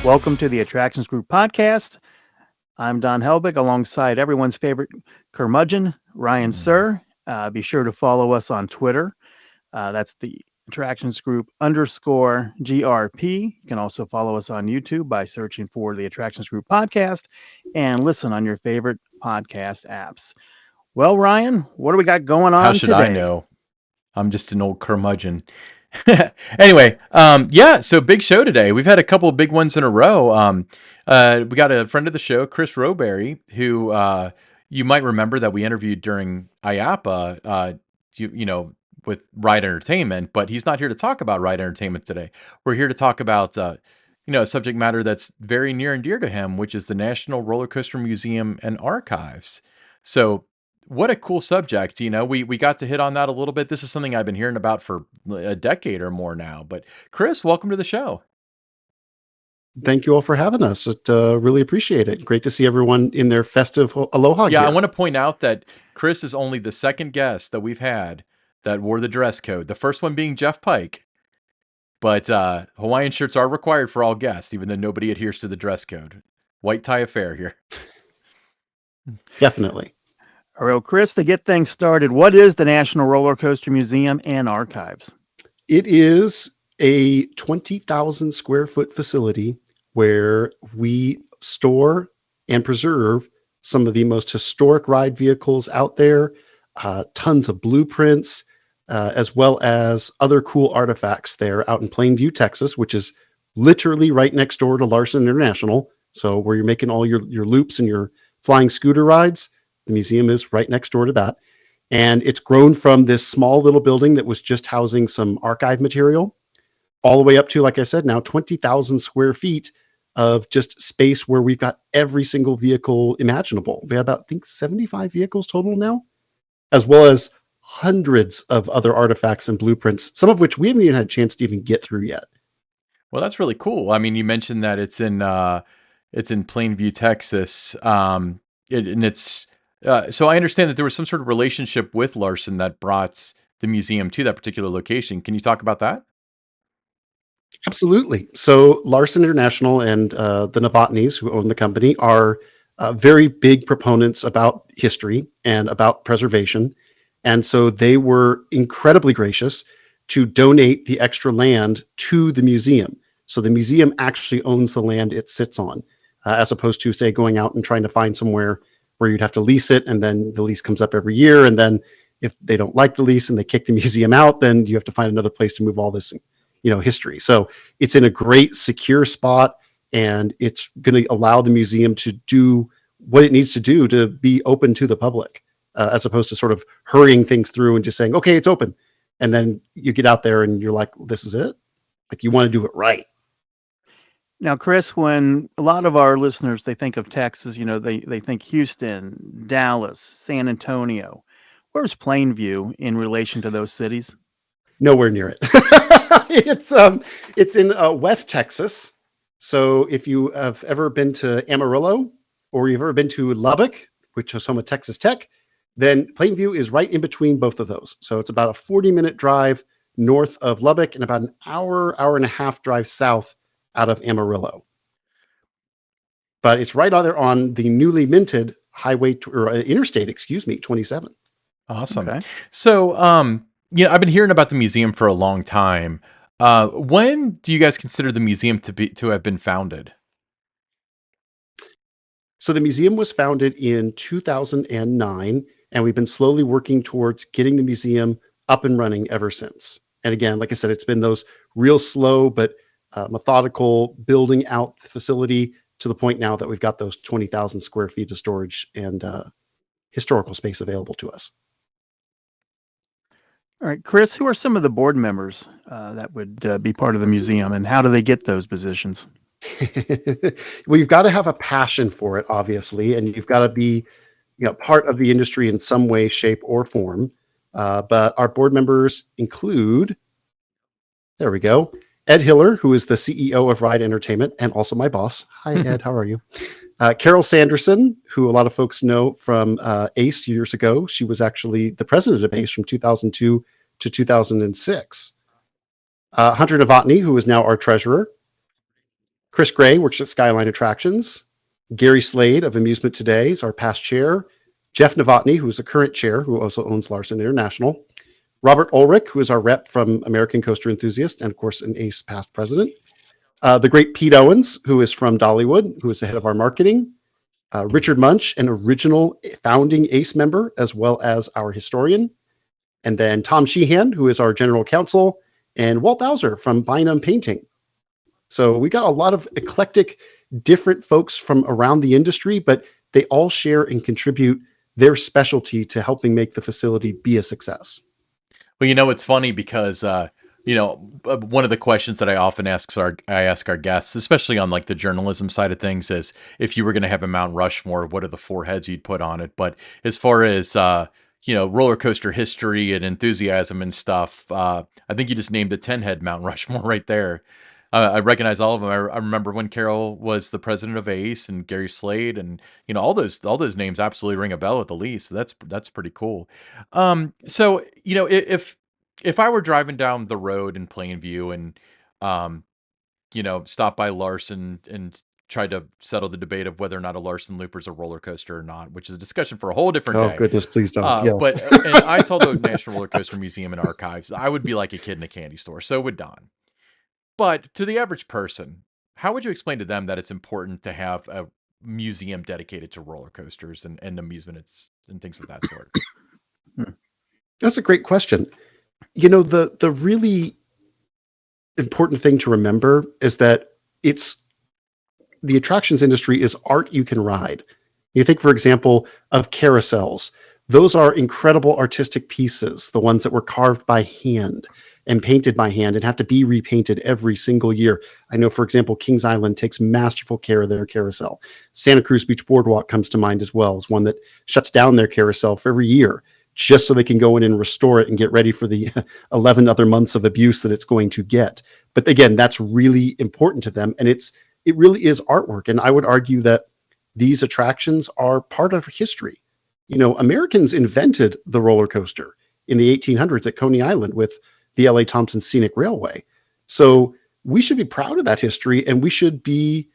Welcome to the Attractions Group podcast. I'm Don Helbig alongside everyone's favorite curmudgeon, Ryan Sir. Be sure to follow us on Twitter. That's the Attractions Group _GRP. You can also follow us on YouTube by searching for the Attractions Group podcast and listen on your favorite podcast apps. Well, Ryan, what do we got going on How should today? I know? I'm just an old curmudgeon. Anyway, so big show today. We've had a couple of big ones in a row. We got a friend of the show, Kris Rowberry, who you might remember that we interviewed during IAPA, with Ride Entertainment, but he's not here to talk about Ride Entertainment today. We're here to talk about, a subject matter that's very near and dear to him, which is the National Roller Coaster Museum and Archives. So what a cool subject. We got to hit on that a little bit. This is something I've been hearing about for a decade or more now. But Kris, welcome to the show. Thank you all for having us. Really appreciate it. Great to see everyone in their festive aloha gear. I want to point out that Kris is only the second guest that we've had that wore the dress code. The first one being Jeff Pike. But Hawaiian shirts are required for all guests, even though nobody adheres to the dress code. White tie affair here. Definitely. All right, Kris, to get things started, what is the National Roller Coaster Museum and Archives? It is a 20,000 square foot facility where we store and preserve some of the most historic ride vehicles out there, tons of blueprints, as well as other cool artifacts there out in Plainview, Texas, which is literally right next door to Larson International. So where you're making all your loops and your flying scooter rides, the museum is right next door to that. And it's grown from this small little building that was just housing some archive material all the way up to, like I said, now 20,000 square feet of just space where we've got every single vehicle imaginable. We have about, I think, 75 vehicles total now, as well as hundreds of other artifacts and blueprints, some of which we haven't even had a chance to even get through yet. Well, that's really cool. I mean, you mentioned that it's in Plainview, Texas. So I understand that there was some sort of relationship with Larson that brought the museum to that particular location. Can you talk about that? Absolutely. So Larson International and the Novotnys, who own the company, are very big proponents about history and about preservation. And so they were incredibly gracious to donate the extra land to the museum. So the museum actually owns the land it sits on, as opposed to, say, going out and trying to find somewhere where you'd have to lease it, and then the lease comes up every year. And then if they don't like the lease and they kick the museum out, then you have to find another place to move all this, history. So it's in a great, secure spot, and it's going to allow the museum to do what it needs to do to be open to the public, as opposed to sort of hurrying things through and just saying, okay, it's open. And then you get out there and you're like, this is it? Like, you want to do it right. Now, Kris, when a lot of our listeners, they think of Texas, they think Houston, Dallas, San Antonio. Where's Plainview in relation to those cities? Nowhere near it. It's in West Texas. So if you have ever been to Amarillo, or you've ever been to Lubbock, which is home of Texas Tech, then Plainview is right in between both of those. So it's about a 40-minute drive north of Lubbock and about an hour and a half drive south out of Amarillo. But it's right there on the newly minted interstate, 27. Awesome. Okay. So, I've been hearing about the museum for a long time. When do you guys consider the museum to have been founded? So the museum was founded in 2009, and we've been slowly working towards getting the museum up and running ever since. And again, like I said, it's been those real slow but methodical building out the facility to the point now that we've got those 20,000 square feet of storage and historical space available to us. All right, Kris, who are some of the board members that would be part of the museum, and how do they get those positions? Well, you've got to have a passion for it, obviously, and you've got to be, part of the industry in some way, shape, or form. But our board members include, there we go, Ed Hiller, who is the CEO of Ride Entertainment and also my boss. Hi, Ed. How are you? Carol Sanderson, who a lot of folks know from ACE years ago. She was actually the president of ACE from 2002 to 2006. Hunter Novotny, who is now our treasurer. Chris Gray works at Skyline Attractions. Gary Slade of Amusement Today is our past chair. Jeff Novotny, who is the current chair, who also owns Larson International. Robert Ulrich, who is our rep from American Coaster Enthusiast, and of course an ACE past president. The great Pete Owens, who is from Dollywood, who is the head of our marketing. Richard Munch, an original founding ACE member, as well as our historian. And then Tom Sheehan, who is our general counsel, and Walt Bowser from Bynum Painting. So we got a lot of eclectic, different folks from around the industry, but they all share and contribute their specialty to helping make the facility be a success. Well, it's funny because one of the questions that I often ask our guests, especially on like the journalism side of things, is if you were going to have a Mount Rushmore, what are the four heads you'd put on it? But as far as roller coaster history and enthusiasm and stuff, I think you just named a 10-head Mount Rushmore right there. I recognize all of them. I remember when Carol was the president of ACE and Gary Slade, and all those names absolutely ring a bell at the least. So that's pretty cool. So if I were driving down the road in Plainview and stop by Larson and try to settle the debate of whether or not a Larson Looper is a roller coaster or not, which is a discussion for a whole different day. Oh goodness, please don't. Yes. But and I saw the National Roller Coaster Museum and Archives, I would be like a kid in a candy store. So would Don. But to the average person, how would you explain to them that it's important to have a museum dedicated to roller coasters and amusements and things of that sort? That's a great question. The really important thing to remember is that the attractions industry is art you can ride. You think, for example, of carousels. Those are incredible artistic pieces, the ones that were carved by hand and painted by hand and have to be repainted every single year. I know, for example, Kings Island takes masterful care of their carousel. Santa Cruz Beach Boardwalk comes to mind as well as one that shuts down their carousel for every year just so they can go in and restore it and get ready for the 11 other months of abuse that it's going to get. But again, that's really important to them. And it really is artwork. And I would argue that these attractions are part of history. Americans invented the roller coaster in the 1800s at Coney Island with the L.A. Thompson Scenic Railway. So we should be proud of that history and we should be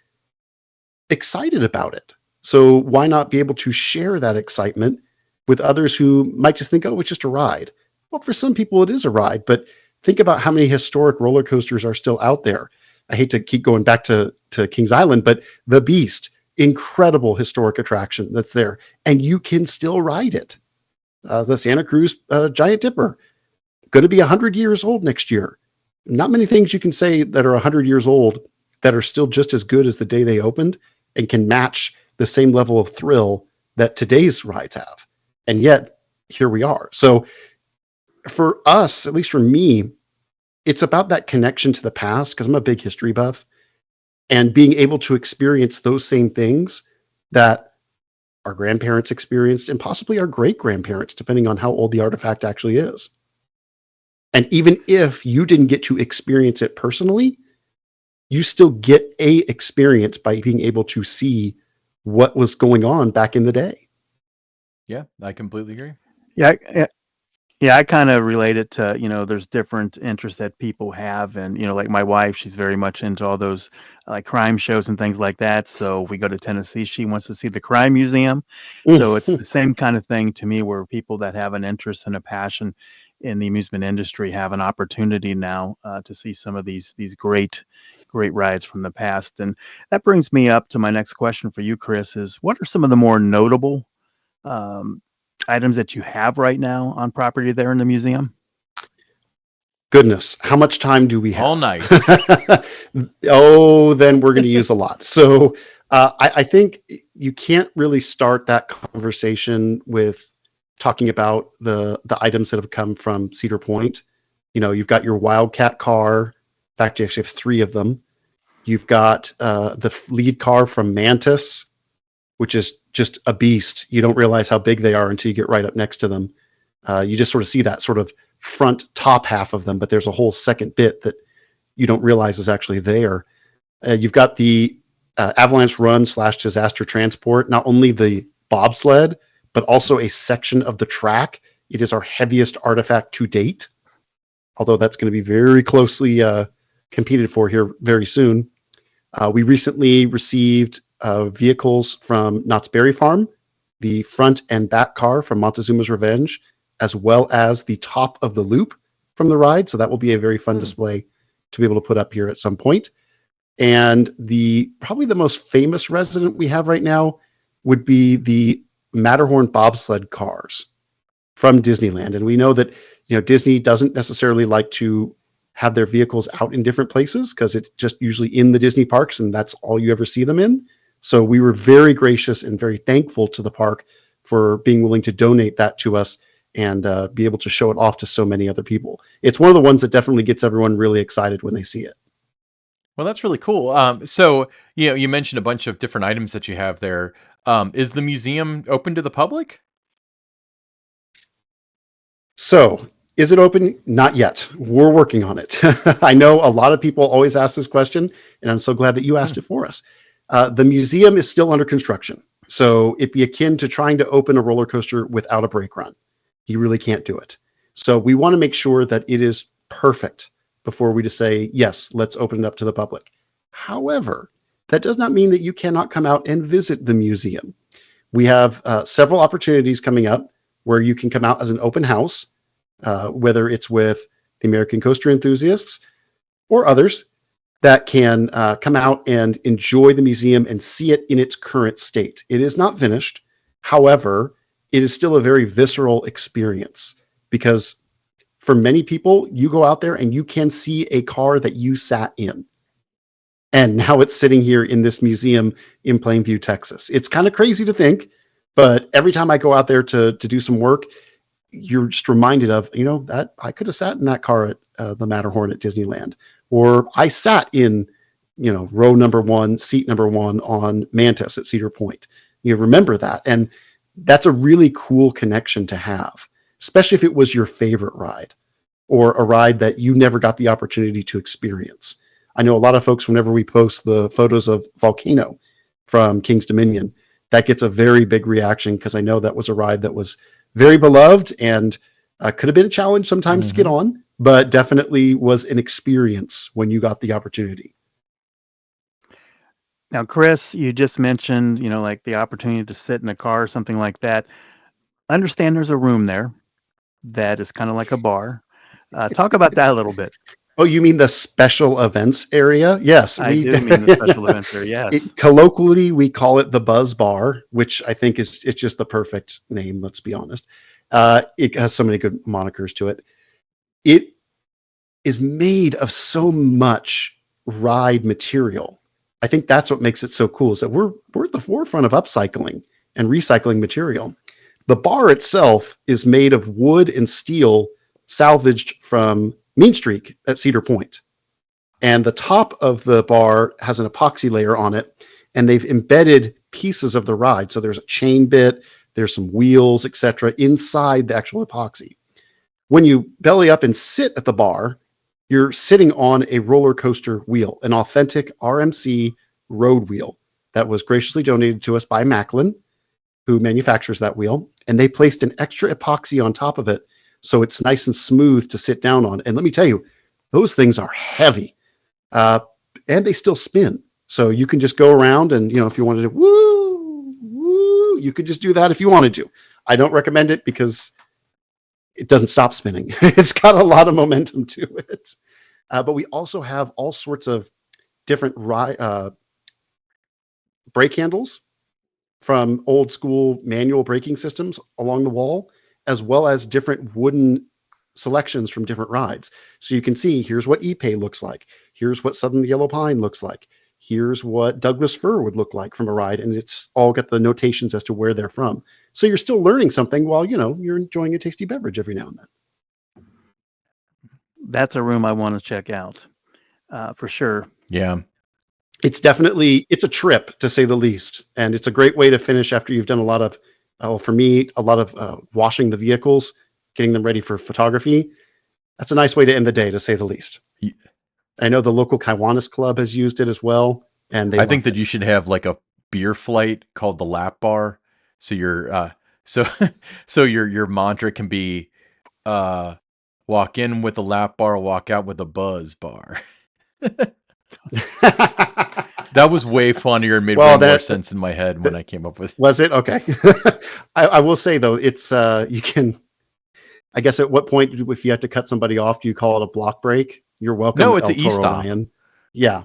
excited about it. So why not be able to share that excitement with others who might just think, oh, it's just a ride. Well, for some people it is a ride, but think about how many historic roller coasters are still out there. I hate to keep going back to Kings Island, but the Beast, incredible historic attraction that's there, and you can still ride it. The Santa Cruz Giant Dipper, going to be 100 years old next year. Not many things you can say that are 100 years old that are still just as good as the day they opened and can match the same level of thrill that today's rides have. And yet, here we are. So for us, at least for me, it's about that connection to the past, because I'm a big history buff, and being able to experience those same things that our grandparents experienced and possibly our great-grandparents, depending on how old the artifact actually is. And even if you didn't get to experience it personally, you still get a experience by being able to see what was going on back in the day. Yeah, I completely agree. Yeah, I kind of relate it to, there's different interests that people have. And, like my wife, she's very much into all those like crime shows and things like that. So if we go to Tennessee, she wants to see the crime museum. So it's the same kind of thing to me, where people that have an interest and a passion in the amusement industry have an opportunity now to see some of these great rides from the past. And that brings me up to my next question for you, Kris, is what are some of the more notable items that you have right now on property there in the museum? Goodness, how much time do we have? All night. Oh, then we're going to use a lot. So I think you can't really start that conversation with talking about the items that have come from Cedar Point. You've got your Wildcat car. In fact, you actually have 3 of them. You've got the lead car from Mantis, which is just a beast. You don't realize how big they are until you get right up next to them. You just sort of see that sort of front top half of them, but there's a whole second bit that you don't realize is actually there. You've got the Avalanche Run / Disaster Transport, not only the bobsled, but also a section of the track. It is our heaviest artifact to date, although that's going to be very closely competed for here very soon. We recently received vehicles from Knott's Berry Farm, the front and back car from Montezuma's Revenge, as well as the top of the loop from the ride. So that will be a very fun display to be able to put up here at some point. And probably the most famous resident we have right now would be the Matterhorn bobsled cars from Disneyland. And we know that, Disney doesn't necessarily like to have their vehicles out in different places because it's just usually in the Disney parks and that's all you ever see them in. So we were very gracious and very thankful to the park for being willing to donate that to us and be able to show it off to so many other people. It's one of the ones that definitely gets everyone really excited when they see it. Well, that's really cool. So, you mentioned a bunch of different items that you have there. Is the museum open to the public? So, is it open? Not yet. We're working on it. I know a lot of people always ask this question, and I'm so glad that you asked it for us. The museum is still under construction. So it'd be akin to trying to open a roller coaster without a brake run. You really can't do it. So we want to make sure that it is perfect before we just say, yes, let's open it up to the public. However, that does not mean that you cannot come out and visit the museum. We have several opportunities coming up where you can come out as an open house, whether it's with the American Coaster Enthusiasts or others that can come out and enjoy the museum and see it in its current state. It is not finished. However, it is still a very visceral experience because for many people, you go out there and you can see a car that you sat in. And now it's sitting here in this museum in Plainview, Texas. It's kind of crazy to think, but every time I go out there to do some work, you're just reminded of, that I could have sat in that car at the Matterhorn at Disneyland. Or I sat in, row number 1, seat number 1 on Mantis at Cedar Point. You remember that. And that's a really cool connection to have, especially if it was your favorite ride or a ride that you never got the opportunity to experience. I know a lot of folks, whenever we post the photos of Volcano from King's Dominion, that gets a very big reaction because I know that was a ride that was very beloved and could have been a challenge sometimes to get on, but definitely was an experience when you got the opportunity. Now, Kris, you just mentioned, like the opportunity to sit in a car or something like that. I understand there's a room there that is kind of like a bar. Talk about that a little bit. Oh, you mean the special events area? Yes. I do mean the special events area, yes. Colloquially, we call it the Buzz Bar, which I think it's just the perfect name, let's be honest. It has so many good monikers to it. It is made of so much ride material. I think that's what makes it so cool, is that we're at the forefront of upcycling and recycling material. The bar itself is made of wood and steel salvaged from Mean Streak at Cedar Point. And the top of the bar has an epoxy layer on it, and they've embedded pieces of the ride. So there's a chain bit, there's some wheels, etc., inside the actual epoxy. When you belly up and sit at the bar, you're sitting on a roller coaster wheel, an authentic RMC road wheel that was graciously donated to us by Macklin, who manufactures that wheel. And they placed an extra epoxy on top of it so it's nice and smooth to sit down on. And let me tell you, those things are heavy. And they still spin. So you can just go around and, if you wanted to, woo, you could just do that if you wanted to. I don't recommend it because it doesn't stop spinning. It's got a lot of momentum to it. But we also have all sorts of different brake handles from old school manual braking systems along the wall, as well as different wooden selections from different rides. So you can see, here's what Ipe looks like. Here's what Southern Yellow Pine looks like. Here's what Douglas Fir would look like from a ride. And it's all got the notations as to where they're from. So you're still learning something while, you're enjoying a tasty beverage every now and then. That's a room I want to check out for sure. Yeah. It's a trip, to say the least. And it's a great way to finish after you've done a lot of, for me, a lot of washing the vehicles, getting them ready for photography. That's a nice way to end the day, to say the least. Yeah. I know the local Kiwanis Club has used it as well. And I think that you should have like a beer flight called the lap bar. So your so your mantra can be walk in with a lap bar, walk out with a buzz bar. That was way funnier and made Well, way more that sense in my head when I came up with. was it. Okay. I will say though, it's you can. I guess at what point, if you have to cut somebody off, do you call it a block break? You're welcome, No, it's El an Toro e-stop. Ryan. Yeah.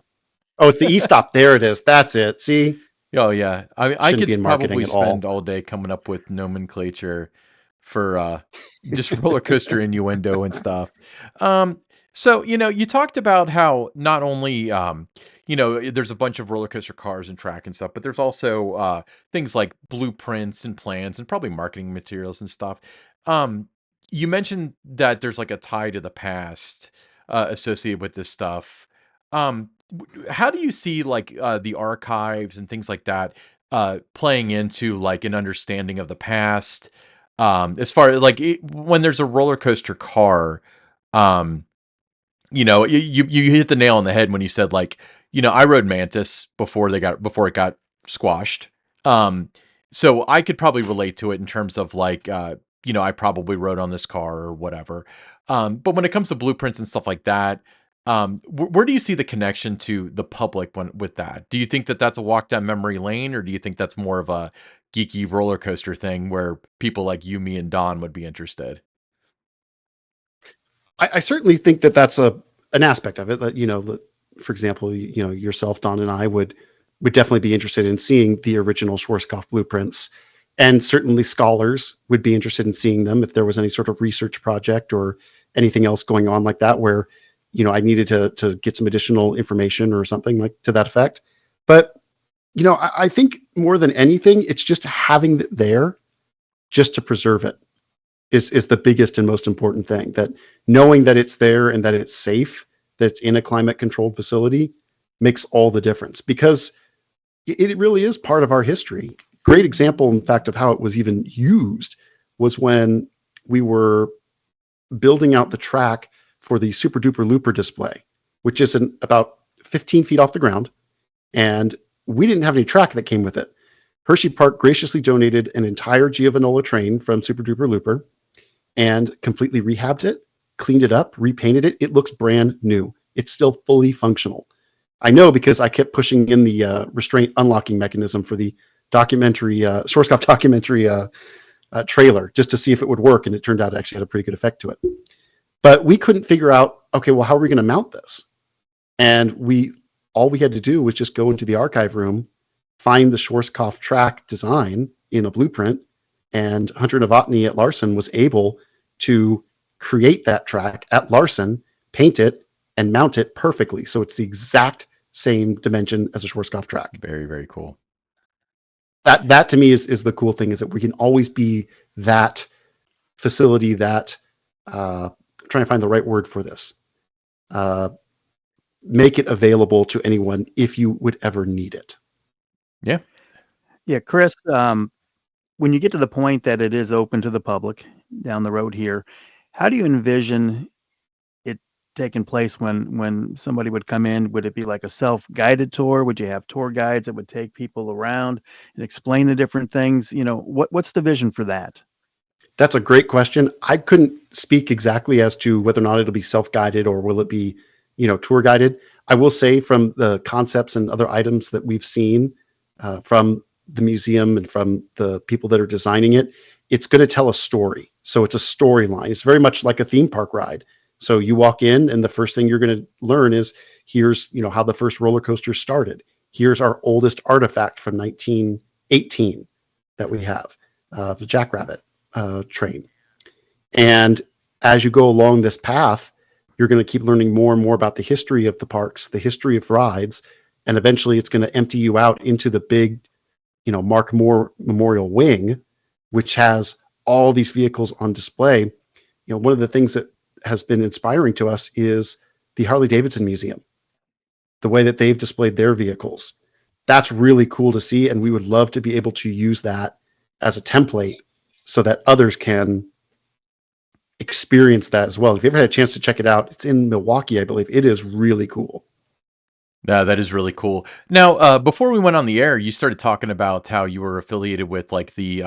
Oh, it's the e-stop. There it is. That's it. See, Oh yeah, I mean, I shouldn't be could in marketing probably at all. spend all day coming up with nomenclature for just roller coaster innuendo and stuff. Um, so you talked about how not only there's a bunch of roller coaster cars and track and stuff, but there's also things like blueprints and plans and probably marketing materials and stuff. Um, you mentioned that there's like a tie to the past associated with this stuff. How do you see like the archives and things like that playing into like an understanding of the past? As far as like when there's a roller coaster car, um, you hit the nail on the head when you said like, I rode Mantis before it got squashed. Um, so I could probably relate to it in terms of like, I probably rode on this car or whatever. But when it comes to blueprints and stuff like that, where do you see the connection to the public with that? Do you think that that's a walk down memory lane, or do you think that's more of a geeky roller coaster thing where people like you, me, and Don would be interested? I certainly think that that's an aspect of it. That for example, yourself, Don, and I would definitely be interested in seeing the original Schwarzkopf blueprints, and certainly scholars would be interested in seeing them if there was any sort of research project or anything else going on like that, where I needed to get some additional information or something like to that effect. But I think more than anything, it's just having it there just to preserve it is the biggest and most important thing. That knowing that it's there and that it's safe, that it's in a climate controlled facility, makes all the difference, because it really is part of our history. Great example, in fact, of how it was even used was when we were building out the track for the Super Duper Looper display, which is about 15 feet off the ground, and we didn't have any track that came with it. Hershey Park graciously donated an entire Giovanola train from Super Duper Looper and completely rehabbed it, cleaned it up, repainted it. It looks brand new. It's still fully functional. I know because I kept pushing in the restraint unlocking mechanism for the documentary, Schwarzkopf documentary trailer, just to see if it would work, and it turned out it actually had a pretty good effect to it. But we couldn't figure out, okay, well, how are we going to mount this? And all we had to do was just go into the archive room, find the Schwarzkopf track design in a blueprint, and Hunter Novotny at Larson was able to create that track at Larson, paint it, and mount it perfectly. So it's the exact same dimension as a Schwarzkopf track. Very, very cool. That to me is the cool thing, is that we can always be that facility that trying to find the right word for this. Make it available to anyone if you would ever need it. Yeah. Yeah, Kris, when you get to the point that it is open to the public down the road here, how do you envision it taking place when somebody would come in? Would it be like a self-guided tour? Would you have tour guides that would take people around and explain the different things? What's the vision for that? That's a great question. I couldn't speak exactly as to whether or not it'll be self-guided or will it be, tour guided. I will say, from the concepts and other items that we've seen from the museum and from the people that are designing it, it's going to tell a story. So it's a storyline. It's very much like a theme park ride. So you walk in, and the first thing you're going to learn is, here's how the first roller coaster started. Here's our oldest artifact from 1918 that we have, the Jackrabbit train. And as you go along this path, you're going to keep learning more and more about the history of the parks, the history of rides, and eventually it's going to empty you out into the big, Mark Moore Memorial Wing, which has all these vehicles on display. One of the things that has been inspiring to us is the Harley Davidson Museum, the way that they've displayed their vehicles. That's really cool to see, and we would love to be able to use that as a template so that others can experience that as well. If you ever had a chance to check it out, it's in Milwaukee, I believe. It is really cool. Yeah, that is really cool. Now, before we went on the air, you started talking about how you were affiliated with like the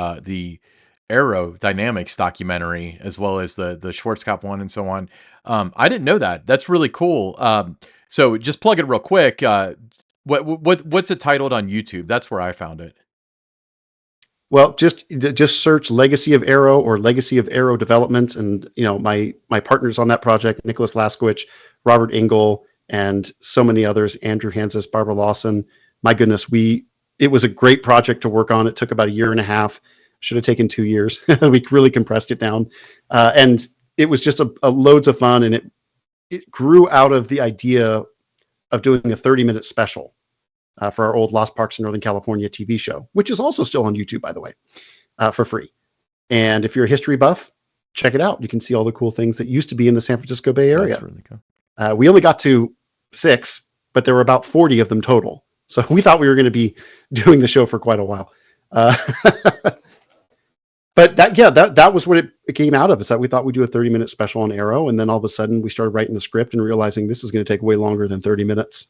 aerodynamics documentary as well as the Schwarzkopf one and so on. I didn't know that. That's really cool. So just plug it real quick. What's it titled on YouTube? That's where I found it. Well, just search Legacy of Arrow or Legacy of Arrow Development, and my partners on that project: Nicholas Laskowicz, Robert Engel, and so many others. Andrew Hansis, Barbara Lawson. My goodness, it was a great project to work on. It took about a year and a half. Should have taken 2 years. We really compressed it down, and it was just a loads of fun. And it grew out of the idea of doing a 30-minute special for our old Lost Parks in Northern California TV show, which is also still on YouTube, by the way, for free. And if you're a history buff, check it out. You can see all the cool things that used to be in the San Francisco Bay Area. That's really cool. We only got to 6, but there were about 40 of them total. So we thought we were going to be doing the show for quite a while. But that was what it came out of. Is that we thought we'd do a 30-minute special on Arrow, and then all of a sudden we started writing the script and realizing this is going to take way longer than 30 minutes.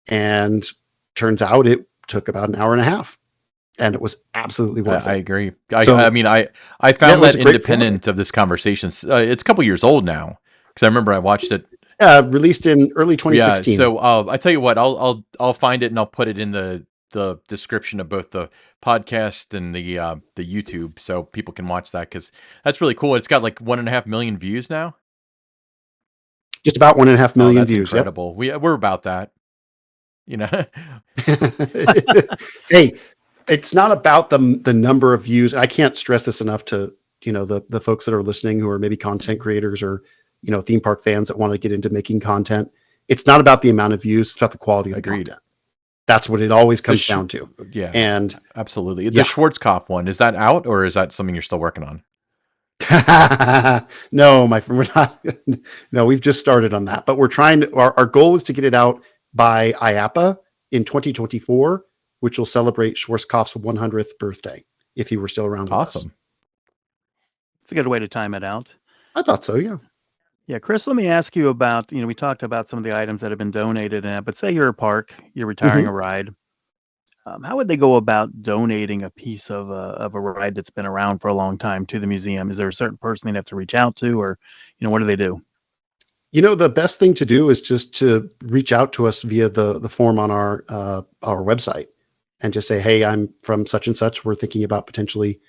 And turns out it took about an hour and a half, and it was absolutely worth it. I agree. I found that independent of this conversation. It's a couple years old now, because I remember I watched it. Released in early 2016. Yeah, so I tell you what, I'll find it and I'll put it in the description of both the podcast and the YouTube, so people can watch that, because that's really cool. It's got like 1.5 million views now. Just about 1.5 million that's views. Incredible. Yep. We're about that. Hey, it's not about the number of views. I can't stress this enough to the folks that are listening who are maybe content creators or theme park fans that want to get into making content. It's not about the amount of views; it's about the quality of the content. That's what it always comes down to. Yeah, and absolutely. The Schwarzkopf one, is that out, or is that something you're still working on? No, my friend, we're not. No, we've just started on that, but we're trying to. Our goal is to get it out by IAPA in 2024, which will celebrate Schwarzkopf's 100th birthday, if he were still around. Awesome. It's a good way to time it out. I thought so, yeah. Yeah, Kris, let me ask you about, we talked about some of the items that have been donated, but say you're a park, you're retiring a ride. How would they go about donating a piece of a ride that's been around for a long time to the museum? Is there a certain person they'd have to reach out to, or, what do they do? The best thing to do is just to reach out to us via the form on our website, and just say, hey, I'm from such and such. We're thinking about potentially,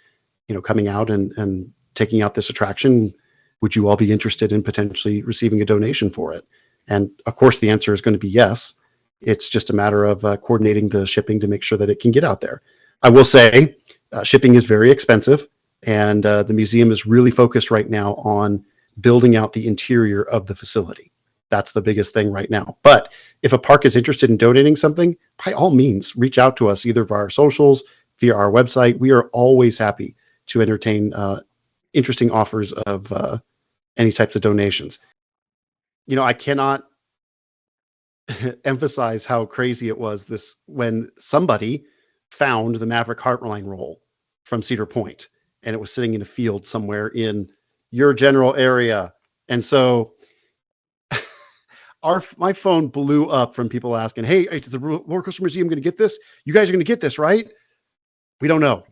coming out and taking out this attraction. Would you all be interested in potentially receiving a donation for it? And of course, the answer is going to be yes. It's just a matter of coordinating the shipping to make sure that it can get out there. I will say shipping is very expensive, and the museum is really focused right now on building out the interior of the facility. That's the biggest thing right now. But if a park is interested in donating something, by all means, reach out to us either via our socials, via our website. We are always happy to entertain interesting offers of any types of donations. I cannot emphasize how crazy it was when somebody found the Maverick Heartline roll from Cedar Point, and it was sitting in a field somewhere in your general area. And so my phone blew up from people asking, hey, is the Roller Coaster Museum going to get this? You guys are going to get this, right? We don't know.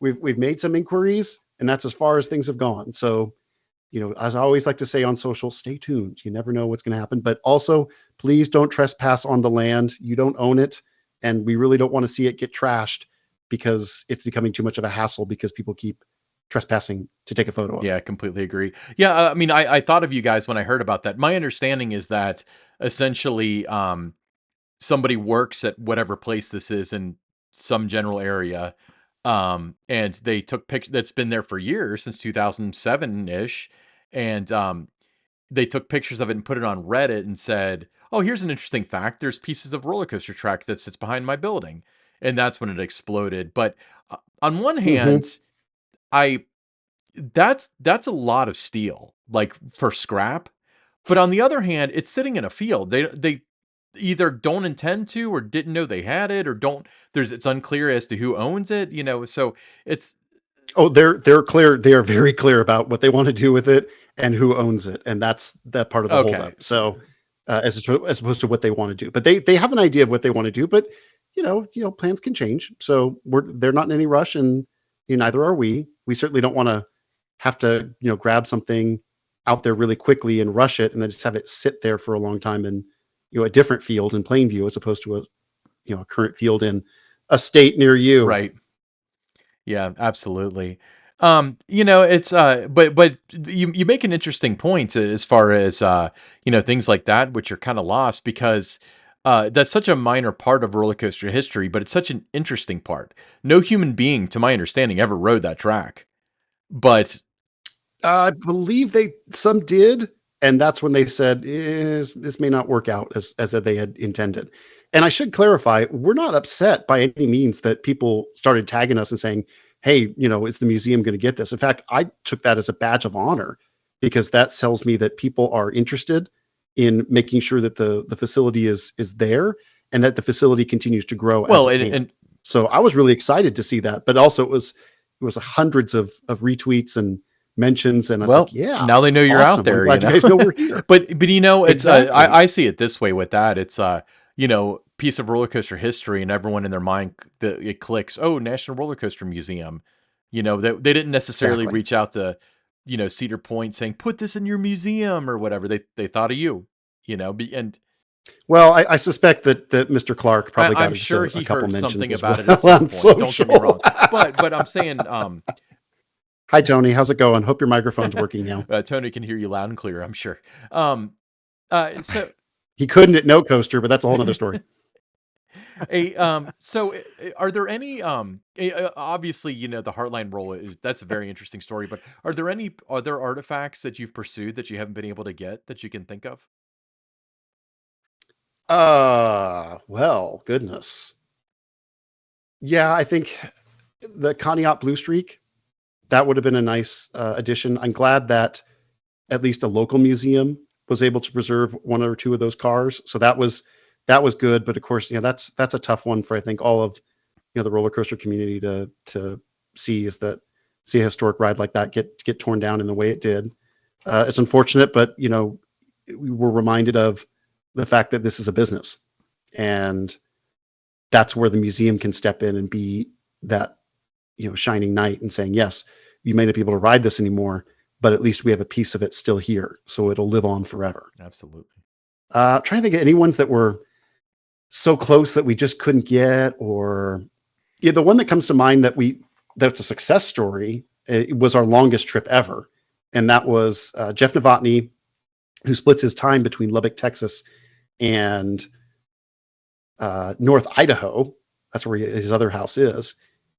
We've made some inquiries, and that's as far as things have gone. So, as I always like to say on social, stay tuned. You never know what's going to happen. But also, please don't trespass on the land. You don't own it. And we really don't want to see it get trashed, because it's becoming too much of a hassle because people keep trespassing to take a photo of it. Yeah, I completely agree. Yeah, I thought of you guys when I heard about that. My understanding is that essentially somebody works at whatever place this is in some general area, and they took pictures. That's been there for years, since 2007-ish, and they took pictures of it and put it on Reddit and said, oh, here's an interesting fact: there's pieces of roller coaster track that sits behind my building. And that's when it exploded. But on one hand, that's a lot of steel, like, for scrap. But on the other hand, it's sitting in a field. They either don't intend to, or didn't know they had it, or don't. It's unclear as to who owns it. So it's. Oh, they're clear. They are very clear about what they want to do with it and who owns it, and that's that part of the holdup. So, as opposed to what they want to do, but they have an idea of what they want to do. But plans can change. So they're not in any rush, and neither are we. We certainly don't want to have to grab something out there really quickly and rush it, and then just have it sit there for a long time and a different field in Plainview as opposed to a current field in a state near you. Right. Yeah, absolutely. It's but you make an interesting point as far as things like that, which are kind of lost because that's such a minor part of roller coaster history, but it's such an interesting part. No human being, to my understanding, ever rode that track. But I believe some did, and that's when they said this may not work out as they had intended. And I should clarify, we're not upset by any means that people started tagging us and saying, "Hey, is the museum going to get this?" In fact, I took that as a badge of honor because that tells me that people are interested in making sure that the facility is there and that the facility continues to grow. well, as it can. So I was really excited to see that, but also it was hundreds of retweets and mentions, and I was like, yeah, now they know you're awesome. out there. I'm glad you guys know we're here. but it's Exactly. I see it this way with that. It's piece of roller coaster history, and everyone in their mind it clicks. Oh, National Roller Coaster Museum. They didn't necessarily Exactly. reach out to Cedar Point saying put this in your museum or whatever. They thought of you. And Well, I suspect that Mr. Clark probably got I'm just sure a he couple heard mentions something as about it well at some on point. Don't get me social. wrong, but I'm saying Hi, Tony. How's it going? Hope your microphone's working now. Tony can hear you loud and clear, I'm sure. So He couldn't at No Coaster, but that's a whole other story. Are there any obviously the Heartline roll that's a very interesting story, but are there any other artifacts that you've pursued that you haven't been able to get that you can think of? Well, goodness. Yeah, I think the Conneaut Blue Streak, that would have been a nice addition. I'm glad that at least a local museum was able to preserve one or two of those cars. So that was good. But of course, that's a tough one for I think all of the roller coaster community to see a historic ride like that get torn down in the way it did. It's unfortunate, but we were reminded of the fact that this is a business, and that's where the museum can step in and be that shining knight and saying, yes, you may not be able to ride this anymore, but at least we have a piece of it still here, so it'll live on forever. Absolutely. Trying to think of any ones that were so close that we just couldn't get, or the one that comes to mind that's a success story. It was our longest trip ever, and that was Jeff Novotny, who splits his time between Lubbock, Texas, and North Idaho. That's where his other house is.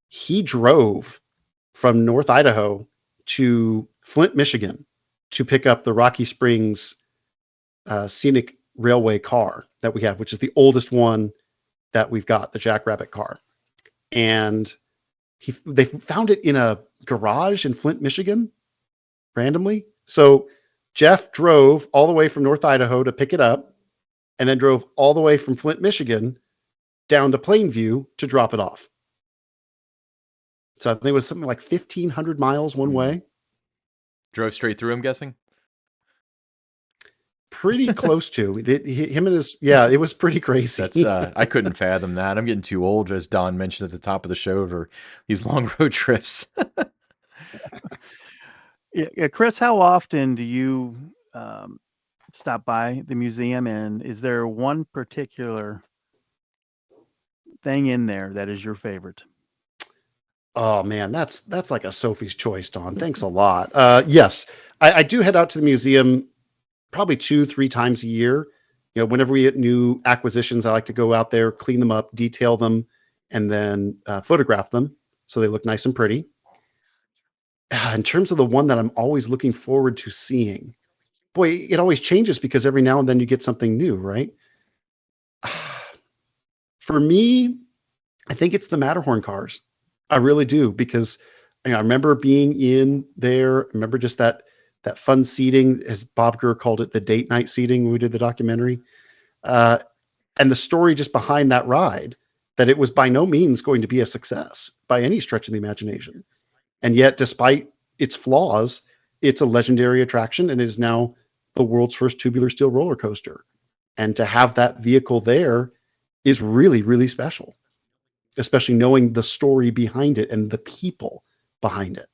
He drove from North Idaho to Flint, Michigan, to pick up the Rocky Springs Scenic Railway car that we have, which is the oldest one that we've got, the Jackrabbit car. And they found it in a garage in Flint, Michigan, randomly. So Jeff drove all the way from North Idaho to pick it up, and then drove all the way from Flint, Michigan, down to Plainview to drop it off. So I think it was something like 1,500 miles one way. Drove straight through, I'm guessing? Pretty close to. Him and his, it was pretty crazy. That's I couldn't fathom that. I'm getting too old, as Don mentioned at the top of the show, for these long road trips. Yeah, Kris, how often do you stop by the museum, and is there one particular thing in there that is your favorite? Oh man, that's like a Sophie's Choice, Don. Thanks a lot. Yes, I do head out to the museum probably 2-3 times a year. Whenever we get new acquisitions, I like to go out there, clean them up, detail them, and then photograph them so they look nice and pretty. In terms of the one that I'm always looking forward to seeing, boy, it always changes because every now and then you get something new, right? For me, I think it's the Matterhorn cars. I really do, because I remember being in there. I remember just that fun seating, as Bob Gurr called it, the date night seating when we did the documentary. And the story just behind that ride, that it was by no means going to be a success by any stretch of the imagination. And yet, despite its flaws, it's a legendary attraction, and it is now the world's first tubular steel roller coaster. And to have that vehicle there is really, really special, especially knowing the story behind it and the people behind it.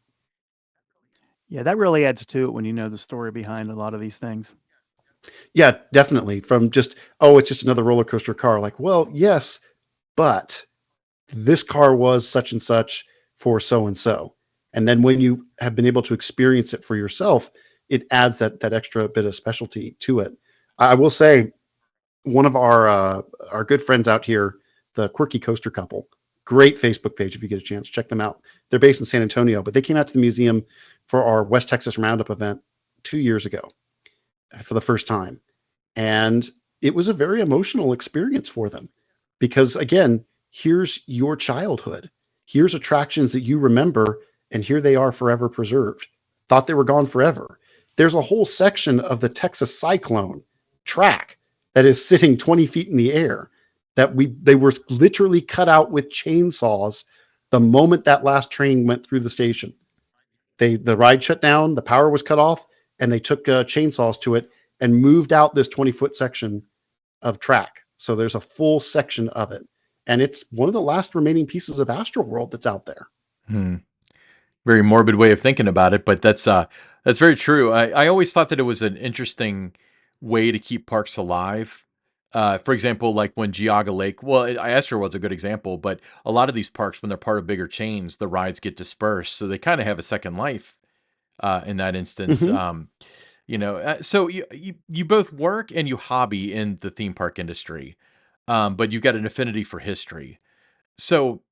Yeah, that really adds to it when you know the story behind a lot of these things. Yeah, definitely. From just, oh, it's just another roller coaster car. Like, well, yes, but this car was such and such for so and so. And then when you have been able to experience it for yourself, it adds that extra bit of specialty to it. I will say, one of our good friends out here, the Quirky Coaster Couple, great Facebook page if you get a chance, check them out. They're based in San Antonio, but they came out to the museum for our West Texas Roundup event 2 years ago for the first time. And it was a very emotional experience for them because, again, here's your childhood. Here's attractions that you remember, and here they are forever preserved. Thought they were gone forever. There's a whole section of the Texas Cyclone track that is sitting 20 feet in the air that they were literally cut out with chainsaws the moment that last train went through the station. The ride shut down, the power was cut off, and they took chainsaws to it and moved out this 20-foot section of track. So there's a full section of it, and it's one of the last remaining pieces of Astroworld that's out there. Hmm. Very morbid way of thinking about it, but that's very true. I always thought that it was an interesting way to keep parks alive. For example, like when Geauga Lake, well, Astro was a good example, but a lot of these parks, when they're part of bigger chains, the rides get dispersed, so they kind of have a second life in that instance. Mm-hmm. So you both work and you hobby in the theme park industry, but you've got an affinity for history. So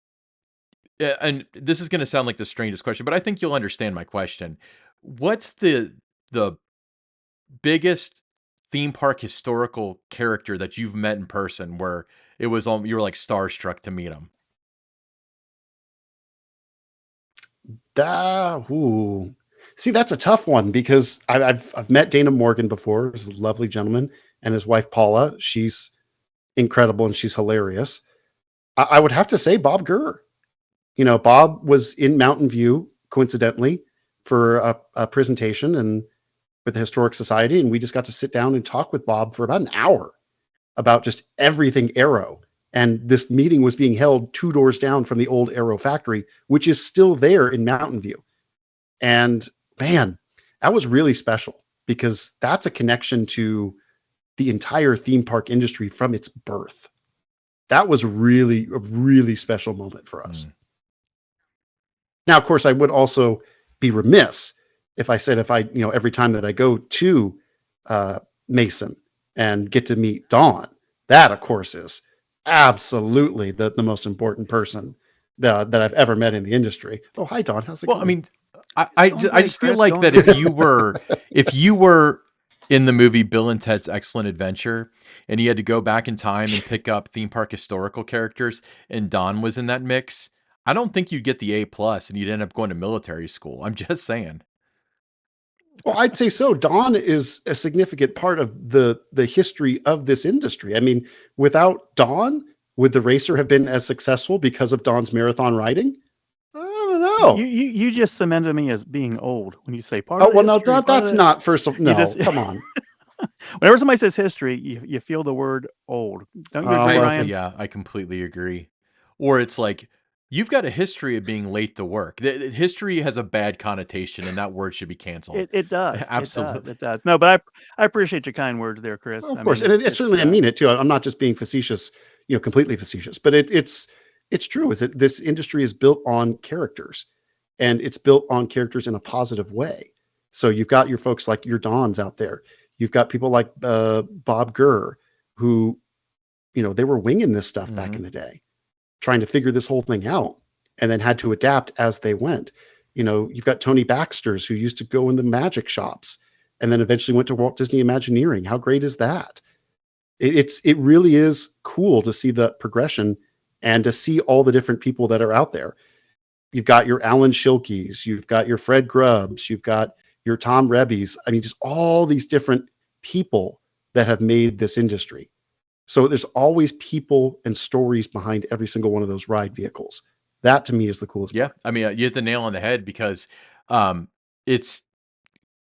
yeah, and this is gonna sound like the strangest question, but I think you'll understand my question. What's the biggest theme park historical character that you've met in person where it was you were like starstruck to meet him? Ooh. See, that's a tough one because I've met Dana Morgan before. He's a lovely gentleman, and his wife Paula. She's incredible and she's hilarious. I would have to say Bob Gurr. You know, Bob was in Mountain View coincidentally for a presentation and with the Historic Society, and we just got to sit down and talk with Bob for about an hour about just everything Arrow. And this meeting was being held 2 doors down from the old Arrow factory, which is still there in Mountain View. And man, that was really special because that's a connection to the entire theme park industry from its birth. That was really a really special moment for us. Mm. Now, of course, I would also be remiss if I said every time that I go to Mason and get to meet Dawn, that of course is absolutely the most important person that I've ever met in the industry. Oh, hi Dawn, how's it Well, I going? mean, Doing I great, just feel Kris. like Doing that if you were in the movie Bill and Ted's Excellent Adventure and you had to go back in time and pick up theme park historical characters and Don was in that mix, I don't think you'd get the A plus and you'd end up going to military school. I'm just saying. Well, I'd say so. Dawn is a significant part of the history of this industry. I mean, without Dawn, would the racer have been as successful because of Dawn's marathon riding? I don't know. You just cemented me as being old when you say part Oh of the well, no, history. Part of that's the not first of you no. just Come on. whenever somebody says history, you feel the word old. Don't you agree, Well, Ryan? Yeah, I completely agree. Or it's like you've got a history of being late to work. History has a bad connotation, and that word should be canceled. It does. It does. Absolutely. It does. No, but I appreciate your kind words there, Kris. of I course, mean, and it's certainly I mean it too. I'm not just being facetious, completely facetious, but it's true. Is that this industry is built on characters, and it's built on characters in a positive way. So you've got your folks like your Dons out there. You've got people like Bob Gurr, who they were winging this stuff back Mhm. in the day, trying to figure this whole thing out, and then had to adapt as they went. You've got Tony Baxter's who used to go in the magic shops and then eventually went to Walt Disney Imagineering. How great is that? It really is cool to see the progression and to see all the different people that are out there. You've got your Alan Shilkeys, you've got your Fred Grubbs, you've got your Tom Rebbies. I mean, just all these different people that have made this industry. So there's always people and stories behind every single one of those ride vehicles. That to me is the coolest Yeah, part. I mean, you hit the nail on the head because um, it's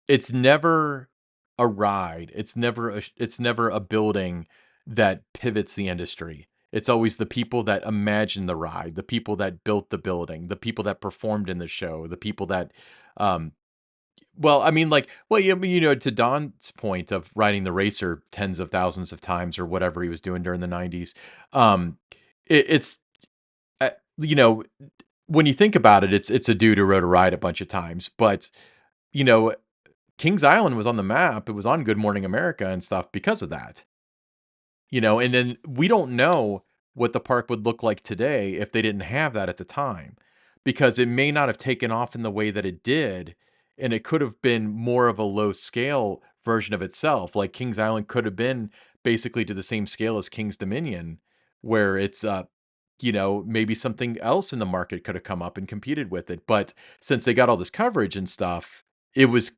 it's never a ride. It's never a building that pivots the industry. It's always the people that imagined the ride, the people that built the building, the people that performed in the show, the people that um, Well, I mean, like, well, to Don's point of riding the racer tens of thousands of times or whatever he was doing during the 90s, um, it's, uh, you know, when you think about it, it's a dude who rode a ride a bunch of times. But, you know, Kings Island was on the map. It was on Good Morning America and stuff because of that. And then we don't know what the park would look like today if they didn't have that at the time, because it may not have taken off in the way that it did, and it could have been more of a low scale version of itself. Like Kings Island could have been basically to the same scale as King's Dominion, where it's maybe something else in the market could have come up and competed with it. But since they got all this coverage and stuff, it was,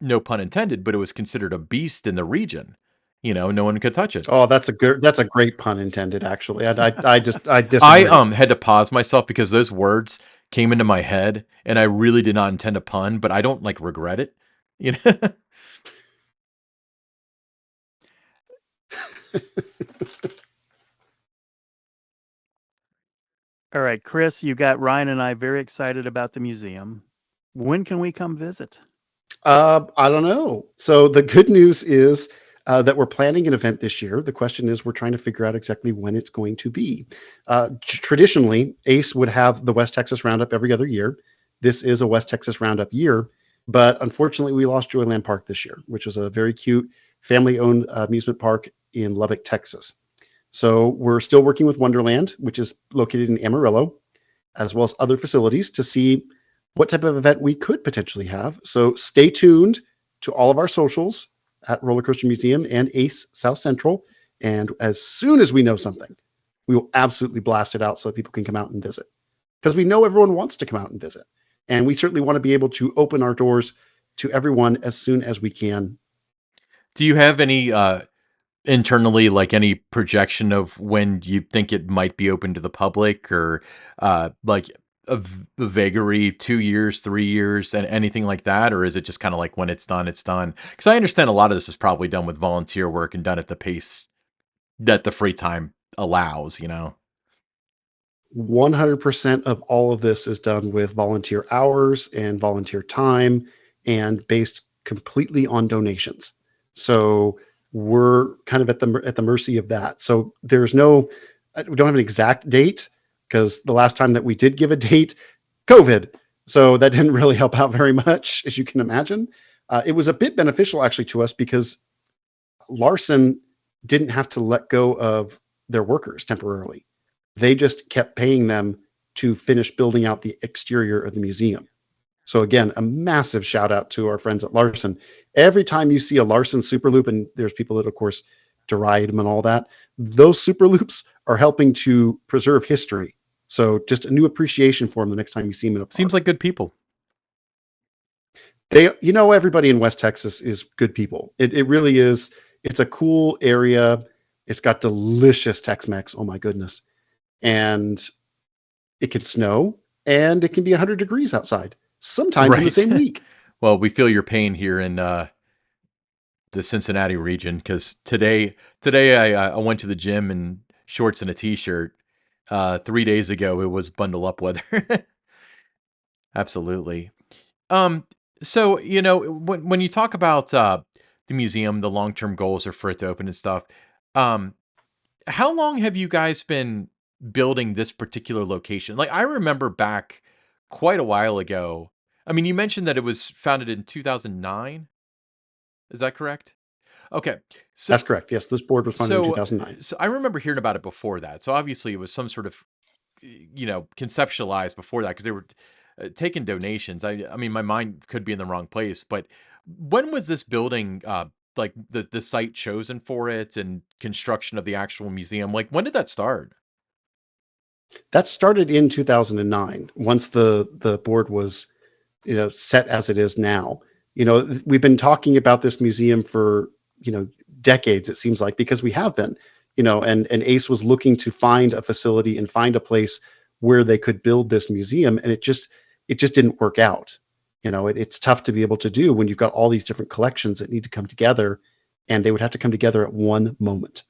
no pun intended, but it was considered a beast in the region. No one could touch it. Oh, that's a great pun intended. Actually, I I disagree. had to pause myself because those words came into my head, and I really did not intend a pun, but I don't like regret it. You know? All right, Kris, you got Ryan and I very excited about the museum. When can we come visit? I don't know. So the good news is that we're planning an event this year. The question is, we're trying to figure out exactly when it's going to be. Traditionally, ACE would have the West Texas Roundup every other year. This is a West Texas Roundup year, but unfortunately, we lost Joyland Park this year, which was a very cute family-owned amusement park in Lubbock, Texas. So we're still working with Wonderland, which is located in Amarillo, as well as other facilities to see what type of event we could potentially have. So stay tuned to all of our socials at Roller Coaster Museum and ACE South Central. And as soon as we know something, we will absolutely blast it out so that people can come out and visit. Because we know everyone wants to come out and visit. And we certainly want to be able to open our doors to everyone as soon as we can. Do you have any internally, like any projection of when you think it might be open to the public, or like a vagary, 2 years, 3 years, and anything like that? Or is it just kind of like when it's done, it's done? Because I understand a lot of this is probably done with volunteer work and done at the pace that the free time allows. 100% of all of this is done with volunteer hours and volunteer time and based completely on donations. So we're kind of at the mercy of that. So we don't have an exact date, because the last time that we did give a date, COVID. So that didn't really help out very much, as you can imagine. It was a bit beneficial actually to us, because Larson didn't have to let go of their workers temporarily. They just kept paying them to finish building out the exterior of the museum. So again, a massive shout out to our friends at Larson. Every time you see a Larson Super Loop, and there's people that of course deride them and all that, those Super Loops are helping to preserve history. So just a new appreciation for them the next time you see them in a park. Seems like good people. Everybody in West Texas is good people. It really is. It's a cool area. It's got delicious Tex-Mex. Oh my goodness. And it can snow, and it can be 100 degrees outside, sometimes in the same week. Well, we feel your pain here in the Cincinnati region, because today I went to the gym in shorts and a t-shirt. 3 days ago, it was bundle up weather. Absolutely. So when you talk about the museum, the long-term goals are for it to open and stuff. Um, how long have you guys been building this particular location? Like, I remember back quite a while ago. I mean, you mentioned that it was founded in 2009. Is that correct? Okay. So That's correct. Yes, this board was founded in so 2009. so I remember hearing about it before that. So obviously it was some sort of conceptualized before that, because they were taking donations. I mean, my mind could be in the wrong place, but when was this building like the site chosen for it, and construction of the actual museum? Like, when did that start? That started in 2009, once the board was set as it is now. We've been talking about this museum for decades, it seems like, because we have been, and ACE was looking to find a facility and find a place where they could build this museum, and it just didn't work out. It's tough to be able to do when you've got all these different collections that need to come together, and they would have to come together at one moment.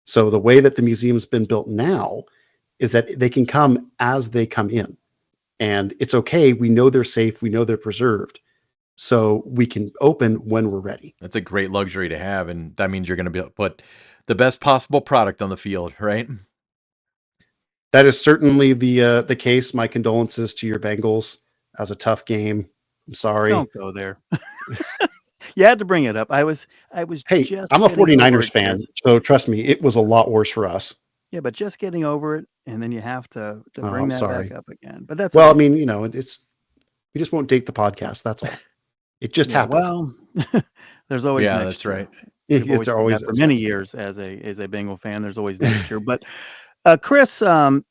So the way that the museum's been built now is that they can come as they come in, and it's okay. We know they're safe. We know they're preserved. so we can open when we're ready. That's a great luxury to have, and that means you're going to be able to put the best possible product on the field, right? That is certainly the case. My condolences to your Bengals. That was a tough game. I'm sorry. Don't go there. You had to bring it up. I was Hey, just I'm a getting over 49ers it, fan, Chris. so trust me, it was a lot worse for us. Yeah, but just getting over it, and then you have to Oh, bring I'm that back sorry. up again. But that's Well, I okay. mean, it's we just won't date the podcast. That's all. It just Yeah, happened. well, there's always Yeah, next that's year. right. We've always It's said always that for is, many yes. years as a Bengal fan. There's always next year. But Chris, you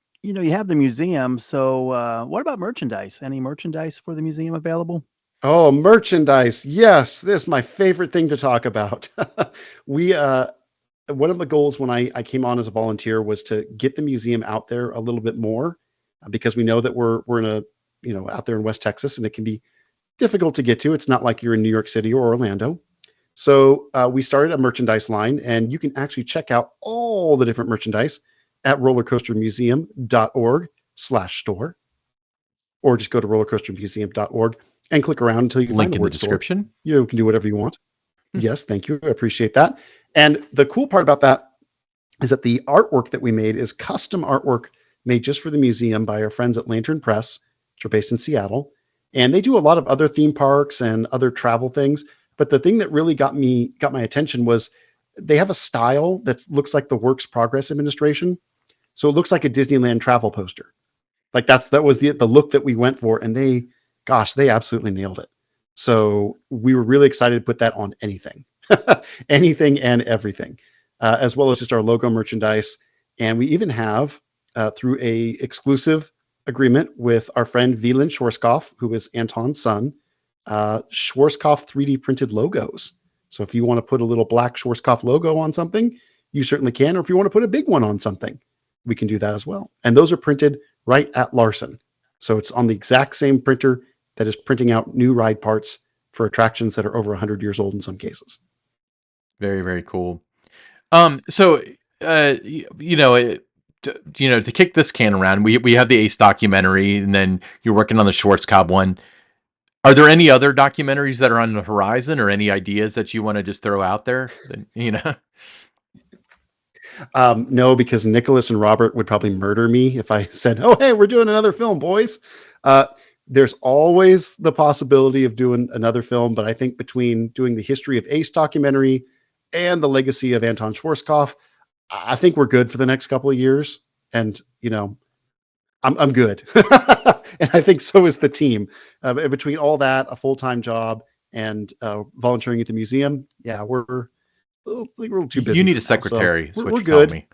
have the museum. So what about merchandise? Any merchandise for the museum available? Oh, merchandise. Yes, this is my favorite thing to talk about. We one of the goals when I came on as a volunteer was to get the museum out there a little bit more because we know that we're in a out there in West Texas and it can be difficult to get to. It's not like you're in New York City or Orlando. So we started a merchandise line, and you can actually check out all the different merchandise at rollercoastermuseum.org/store, or just go to rollercoastermuseum.org and click around until you Link find the in the word store. description. You can do whatever you want. Yes, thank you. I appreciate that. And the cool part about that is that the artwork that we made is custom artwork made just for the museum by our friends at Lantern Press, which are based in Seattle. And they do a lot of other theme parks and other travel things. But the thing that really got my attention was they have a style that looks like the Works Progress Administration. So it looks like a Disneyland travel poster. Like that was the look that we went for, and they absolutely nailed it. So we were really excited to put that on anything, anything and everything, as well as just our logo merchandise. And we even have through a exclusive agreement with our friend Wieland Schwarzkopf, who is Anton's son, Schwarzkopf 3D printed logos. So if you want to put a little black Schwarzkopf logo on something, you certainly can. Or if you want to put a big one on something, we can do that as well. And those are printed right at Larson. So it's on the exact same printer that is printing out new ride parts for attractions that are over 100 years old in some cases. Very, very cool. So, to kick this can around, we have the Ace documentary, and then you're working on the Schwarzkopf one. Are there any other documentaries that are on the horizon, or any ideas that you want to just throw out there? No, because Nicholas and Robert would probably murder me if I said, "Oh, hey, we're doing another film, boys." There's always the possibility of doing another film, but I think between doing the history of Ace documentary and the legacy of Anton Schwarzkopf, I think we're good for the next couple of years. And I'm good, and I think so is the team. Between all that, a full-time job, and volunteering at the museum, yeah, we're a little too busy. You need a for now, so secretary, is what we're you're telling good. me.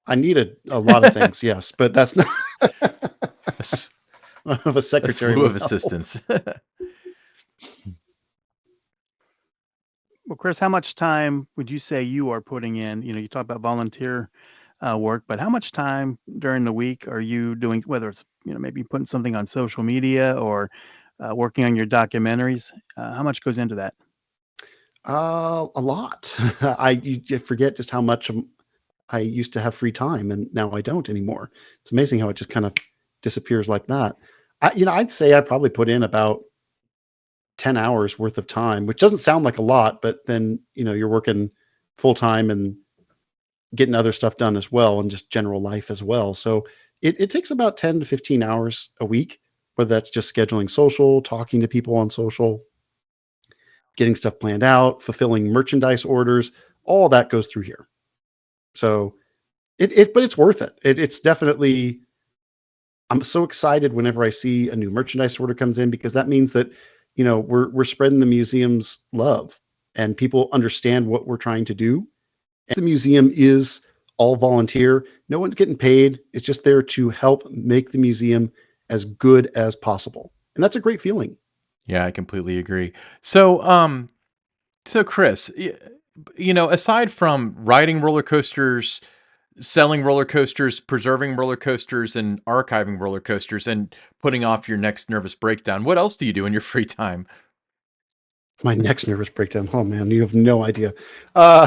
I need a lot of things, yes, but that's not of a A secretary slew would of help. assistants. Well, Chris, how much time would you say you are putting in? You talk about volunteer work, but how much time during the week are you doing, whether it's, maybe putting something on social media or working on your documentaries? How much goes into that? A lot. You forget just how much I used to have free time, and now I don't anymore. It's amazing how it just kind of disappears like that. I'd say I probably put in about 10 hours worth of time, which doesn't sound like a lot, but then, you're working full time and getting other stuff done as well, and just general life as well. So it takes about 10 to 15 hours a week, whether that's just scheduling social, talking to people on social, getting stuff planned out, fulfilling merchandise orders, all that goes through here. So but it's worth it. It's definitely, I'm so excited whenever I see a new merchandise order comes in, because that means that, we're spreading the museum's love and people understand what we're trying to do. And the museum is all volunteer. No one's getting paid. It's just there to help make the museum as good as possible. And that's a great feeling. Yeah, I completely agree. So Chris, aside from riding roller coasters, selling roller coasters, preserving roller coasters, and archiving roller coasters, and putting off your next nervous breakdown, what else do you do in your free time? My next nervous breakdown. Oh man, you have no idea. Uh,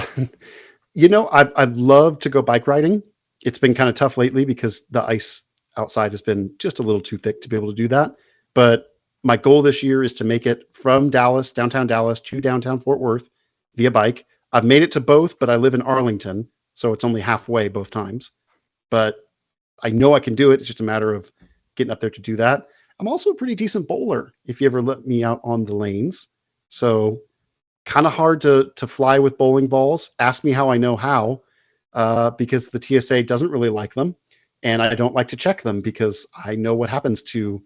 I'd love to go bike riding. It's been kind of tough lately because the ice outside has been just a little too thick to be able to do that. But my goal this year is to make it from Dallas, downtown Dallas, to downtown Fort Worth via bike. I've made it to both, but I live in Arlington, so it's only halfway both times. But I know I can do it. It's just a matter of getting up there to do that. I'm also a pretty decent bowler if you ever let me out on the lanes. So kind of hard to fly with bowling balls. Ask me how I know how, because the TSA doesn't really like them. And I don't like to check them because I know what happens to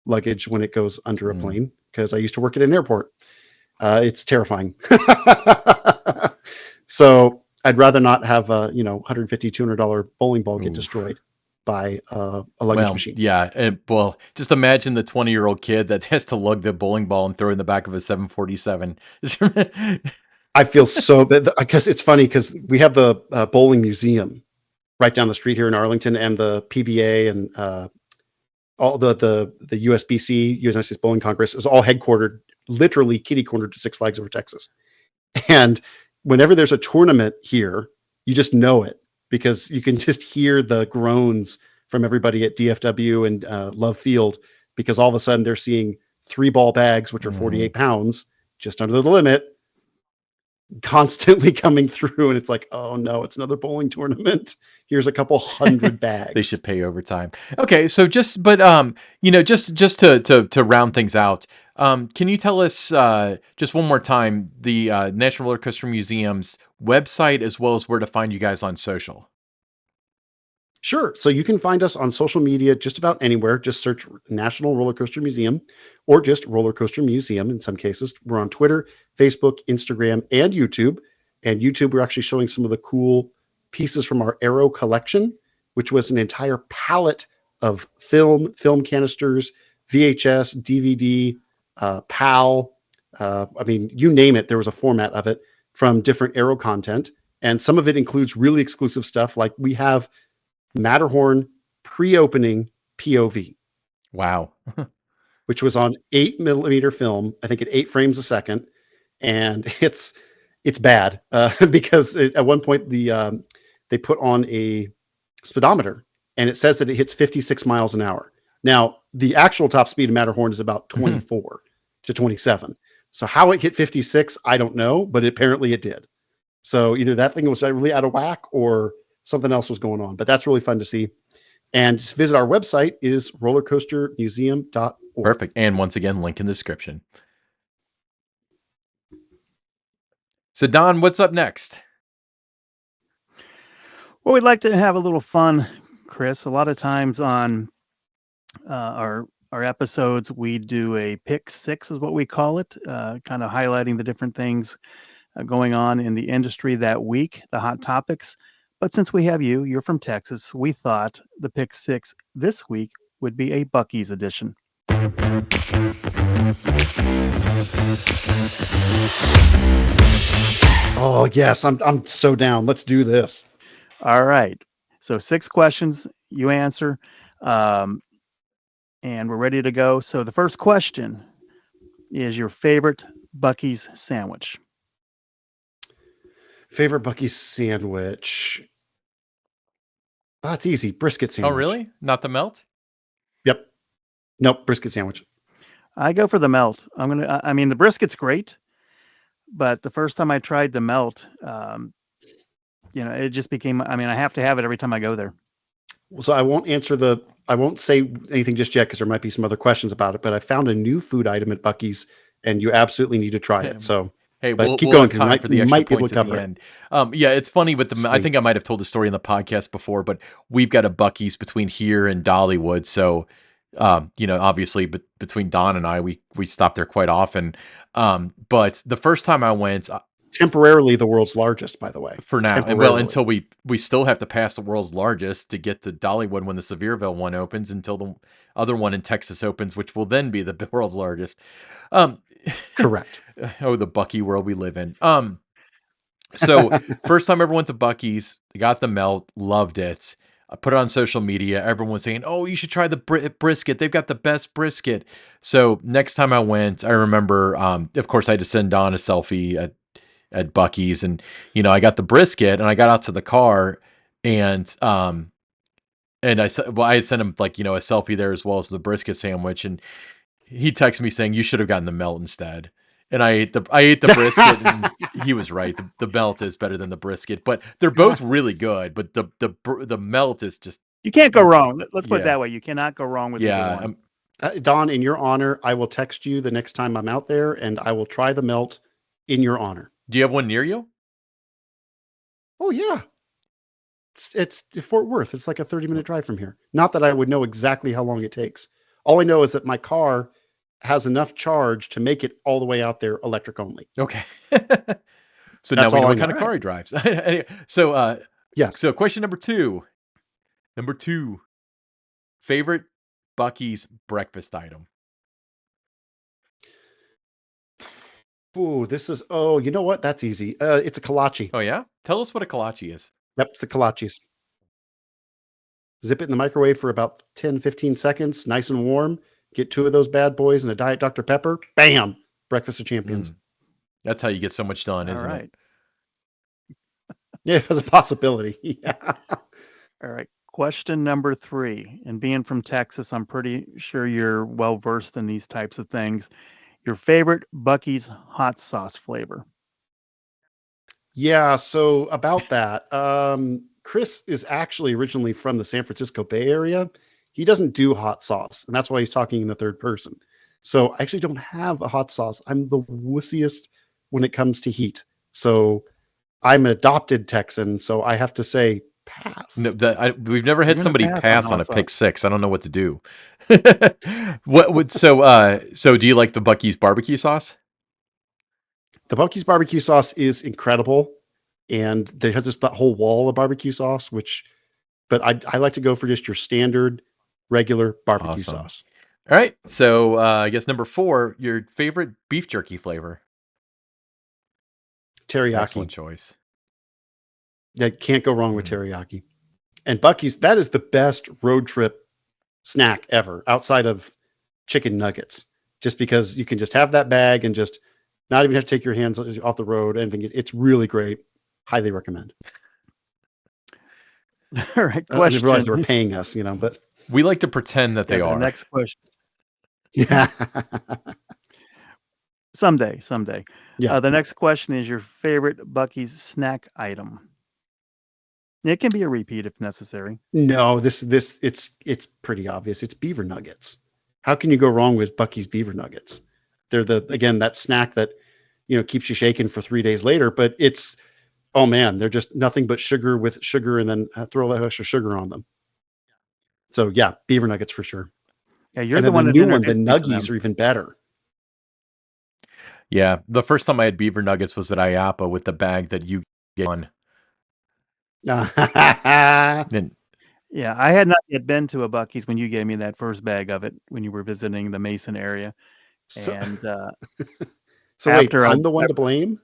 luggage when it goes under a plane, because I used to work at an airport. It's terrifying. So I'd rather not have a $150, $200 bowling ball get destroyed by a luggage machine. Yeah. Well, just imagine the 20-year-old kid that has to lug the bowling ball and throw it in the back of a 747. I feel so bad because it's funny because we have the bowling museum right down the street here in Arlington, and the PBA and all the USBC, United States Bowling Congress, is all headquartered, literally kitty cornered to Six Flags Over Texas. And whenever there's a tournament here, you just know it because you can just hear the groans from everybody at DFW and Love Field, because all of a sudden they're seeing 3 ball bags, which are 48 pounds, just under the limit, constantly coming through. And it's like, oh no, it's another bowling tournament. Here's a couple hundred bags. They should pay overtime. Okay, so just to round things out, can you tell us just one more time the National Roller Coaster Museum's website, as well as where to find you guys on social? Sure. So you can find us on social media just about anywhere. Just search National Roller Coaster Museum, or just Roller Coaster Museum in some cases. We're on Twitter, Facebook, Instagram, and YouTube. And YouTube, we're actually showing some of the cool pieces from our Aero collection, which was an entire palette of film canisters, VHS, DVD, PAL. I mean, you name it, there was a format of it from different Aero content. And some of it includes really exclusive stuff. Like we have Matterhorn pre-opening POV. Wow. Which was on 8mm film, I think at 8 frames a second. And it's bad because at one point they put on a speedometer and it says that it hits 56 miles an hour. Now, the actual top speed of Matterhorn is about 24 to 27. So how it hit 56, I don't know, but apparently it did. So either that thing was really out of whack or something else was going on, but that's really fun to see. And just visit our website is rollercoastermuseum.org. Perfect. And once again, link in the description. So Don, what's up next? Well, we'd like to have a little fun, Kris. A lot of times on our episodes, we do a pick 6 is what we call it, kind of highlighting the different things going on in the industry that week, the hot topics. But since we have you're from Texas, we thought the pick 6 this week would be a BUC-EE'S edition. Oh yes, I'm so down. Let's do this. All right. So 6 questions, you answer, and we're ready to go. So the first question is your favorite BUC-EE'S sandwich. Favorite BUC-EE'S sandwich. Oh, it's easy. Brisket sandwich. Oh, really? Not the melt? Yep. Nope. Brisket sandwich. I go for the melt. I mean, the brisket's great, but the first time I tried the melt, it just became, I have to have it every time I go there. So I won't say anything just yet because there might be some other questions about it, but I found a new food item at BUC-EE'S and you absolutely need to try it. So hey, but we'll keep going have time for the you extra might be able points to at the cover it. end. Yeah, it's funny with Sweet. I think I might have told the story in the podcast before, but we've got a BUC-EE'S between here and Dollywood. So, obviously, but between Don and I, we stop there quite often. But the first time I went, temporarily the world's largest, by the way. for now, and well, until we still have to pass the world's largest to get to Dollywood when the Sevierville one opens, until the other one in Texas opens, which will then be the world's largest. Correct. Oh, the BUC-EE world we live in. So first time I ever went to BUC-EE'S, got the melt, loved it. I put it on social media. Everyone was saying, "Oh, you should try the brisket. They've got the best brisket." So next time I went, I remember, of course, I had to send Don a selfie at BUC-EE'S, and I got the brisket, and I got out to the car, and I had sent him a selfie there as well as the brisket sandwich, and he texted me saying you should have gotten the melt instead. And I ate the brisket, and he was right. The melt is better than the brisket, but they're both really good. But the melt is just You can't go wrong. Let's put it Yeah. that way. You cannot go wrong with either yeah. one. Don, in your honor, I will text you the next time I'm out there, and I will try the melt in your honor. Do you have one near you? Oh yeah, it's Fort Worth. It's like a 30-minute drive from here. Not that I would know exactly how long it takes. All I know is that my car has enough charge to make it all the way out there electric only. Okay. So That's now we know all I what kind know. of car he drives. Anyway, so Yes. so question number two. Favorite Buc-ee's breakfast item. Ooh, you know what? That's easy. It's a kolache. Oh yeah? Tell us what a kolache is. Yep, it's the kolaches. Zip it in the microwave for about 10, 15 seconds, nice and warm. Get 2 of those bad boys and a Diet Dr. Pepper. Bam! Breakfast of champions. That's how you get so much done, All isn't right. it? Yeah, it was a possibility. Yeah. All right. Question number 3. And being from Texas, I'm pretty sure you're well versed in these types of things. Your favorite Buc-ee's hot sauce flavor. Yeah, so about that, Kris is actually originally from the San Francisco Bay Area. He doesn't do hot sauce, and that's why he's talking in the third person. So I actually don't have a hot sauce. I'm the wussiest when it comes to heat. So I'm an adopted Texan, so I have to say pass. No, we've never had You're gonna somebody pass on pass on hot a pick sauce. 6. I don't know what to do. What would so do you like the Buc-ee's barbecue sauce? The Buc-ee's barbecue sauce is incredible, and there has just that whole wall of barbecue sauce, but I like to go for just your standard, regular barbecue Awesome. sauce. All right. So I guess number 4, your favorite beef jerky flavor. Teriyaki. Excellent choice. Yeah, can't go wrong with teriyaki. And Buc-ee's, that is the best road trip snack ever, outside of chicken nuggets. Just because you can just have that bag and just not even have to take your hands off the road. Anything. It's really great. Highly recommend. All right. I didn't realize Question. they were paying us, but We like to pretend that they Yeah, the are. next question. yeah. Someday. Yeah. The next question is your favorite Buc-ee's snack item. It can be a repeat if necessary. No, it's pretty obvious. It's beaver nuggets. How can you go wrong with Buc-ee's beaver nuggets? They're that snack that keeps you shaking for 3 days later, but oh man, they're just nothing but sugar with sugar, and then throw a little extra sugar on them. So yeah, beaver nuggets for sure. Yeah, you're And the then one the that new one, the introduced me to nuggies them. are even better. Yeah. The first time I had beaver nuggets was at IAPA with the bag that you get on. And Yeah, I had not yet been to a Buc-ee's when you gave me that first bag of it when you were visiting the Mason area. So, And so wait, after I'm the one to blame?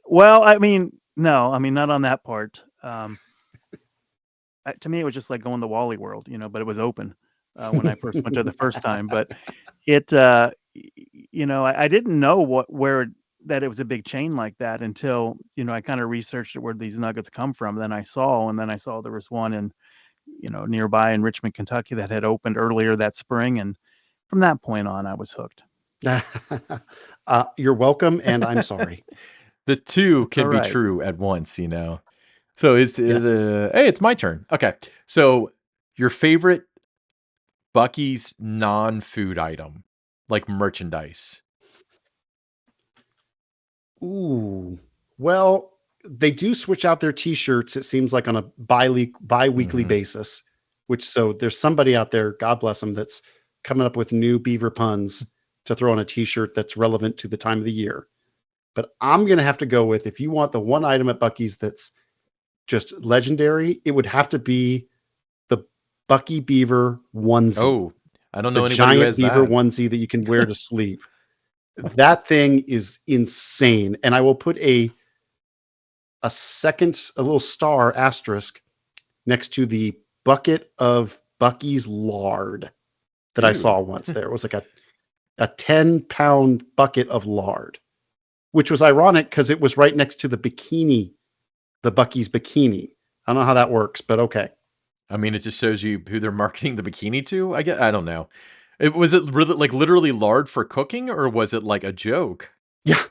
well, I mean, no, I mean not on that part. To me, it was just like going to Wally World, but it was open when I first went there the first time. But it, I didn't know that it was a big chain like that until I kind of researched where these nuggets come from. Then I saw there was one in nearby in Richmond, Kentucky that had opened earlier that spring, and from that point on, I was hooked. You're welcome, and I'm sorry. the two can all be right. true at once, So Yes. hey, it's my turn. Okay. So your favorite Buc-ee's non-food item, like merchandise. Ooh. Well, they do switch out their t-shirts, it seems like, on a bi-weekly Mhm. basis, so there's somebody out there, God bless them, that's coming up with new beaver puns to throw on a t-shirt that's relevant to the time of the year. But I'm going to have to go with, if you want the one item at Buc-ee's that's just legendary, it would have to be the Buc-ee Beaver onesie. Oh, I don't know The anybody who giant has beaver that. onesie that you can wear to sleep. That thing is insane. And I will put a little star asterisk next to the bucket of Buc-ee's lard that I Ooh. saw once there. It was like a 10-pound bucket of lard, which was ironic because it was right next to the Buc-ee's bikini. I don't know how that works, but okay. I mean, it just shows you who they're marketing the bikini to. I don't know. Was it really like literally lard for cooking, or was it like a joke? Yeah.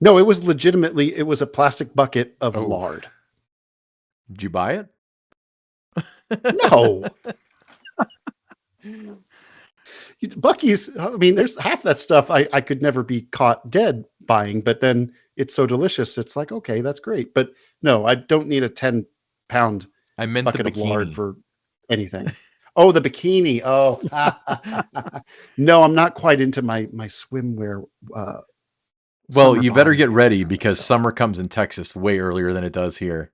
No, it was legitimately, it was a plastic bucket of Oh. lard. Did you buy it? No. Buc-ee's, I mean, there's half that stuff I could never be caught dead buying, but then it's so delicious. It's like, okay, that's great. But no, I don't need a 10-pound I meant bucket the of lard bikini. for anything. Oh, the bikini. Oh, no, I'm not quite into my swimwear. Well, Summer you better body get yet, ready you know, because so. summer comes in Texas way earlier than it does here.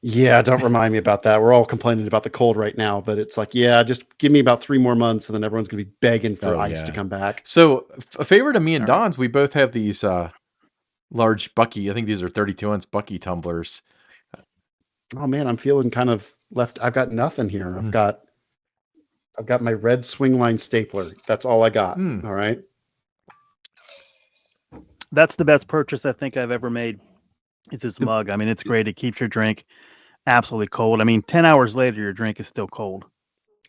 Yeah, don't remind me about that. We're all complaining about the cold right now, but it's like, yeah, just give me about 3 more months, and then everyone's gonna be begging for Oh ice to yeah. come back. So a favor to me and All right. Don's, we both have these large Bucky. I think these are 32-ounce Bucky tumblers. Oh man, I'm feeling kind of left. I've got nothing here. I've got my red swing line stapler. That's all I got. Mm. All right. That's the best purchase I think I've ever made. It's this mug. I mean, it's great. It keeps your drink absolutely cold. I mean, 10 hours later, your drink is still cold.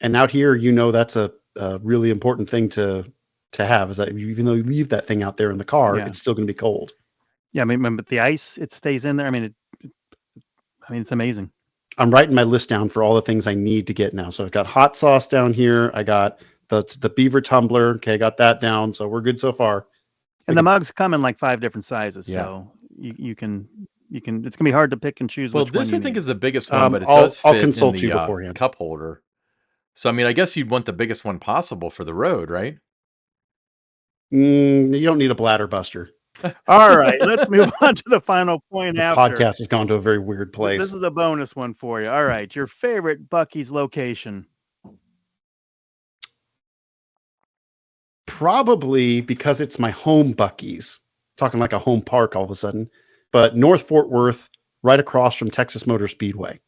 And out here, you know, that's a really important thing to have, is that even though you leave that thing out there in the car, Yeah. it's still going to be cold. Yeah, I mean, but the ice, it stays in there. I mean, it's amazing. I'm writing my list down for all the things I need to get now. So I've got hot sauce down here. I got the beaver tumbler. Okay, I got that down. So we're good so far. And the mugs come in like 5 different sizes, Yeah. so you can. It's gonna be hard to pick and choose Well, which one this you I think need. is the biggest one, but it I'll does fit in consult you the beforehand. cup holder. So I mean, I guess you'd want the biggest one possible for the road, right? You don't need a bladder buster. All right, let's move on to the final point. The After podcast has gone to a very weird place. This is a bonus one for you. All right, your favorite Buc-ee's location. Probably because it's my home Buc-ee's. Talking like a home park all of a sudden. But North Fort Worth, right across from Texas Motor Speedway.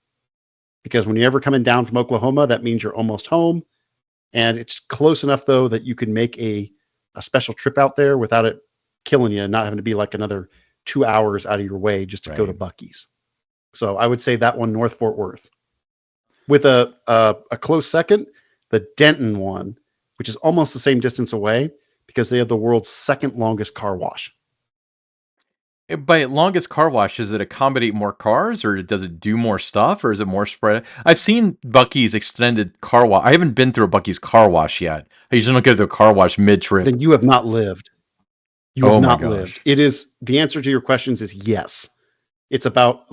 Because when you're ever coming down from Oklahoma, that means you're almost home. And it's close enough, though, that you can make a special trip out there without it killing you and not having to be like another 2 hours out of your way just to go to Buc-ee's. So I would say that one, North Fort Worth. With a close second, the Denton one, which is almost the same distance away because they have the world's second longest car wash. By longest car wash, does it accommodate more cars, or does it do more stuff, or is it more spread? I've seen Buc-ee's extended car wash. I haven't been through a Buc-ee's car wash yet. I usually don't go to a car wash mid-trip. Then you have not lived. You have not lived. It is, the answer to your questions is yes. It's about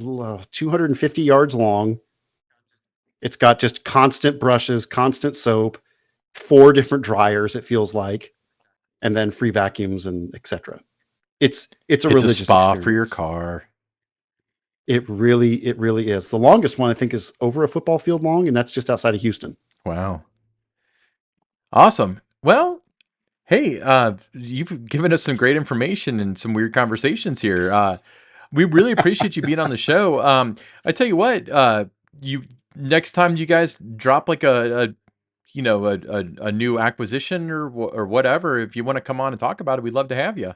250 yards long. It's got just constant brushes, constant soap, 4 different dryers, it feels like, and then free vacuums and etc. It's a religious spa experience for your car. It really is. The longest one I think is over a football field long, and that's just outside of Houston. Wow. Awesome. Well, hey, you've given us some great information and some weird conversations here. We really appreciate you being on the show. I tell you what, you next time you guys drop like a new acquisition or whatever, if you want to come on and talk about it, we'd love to have you.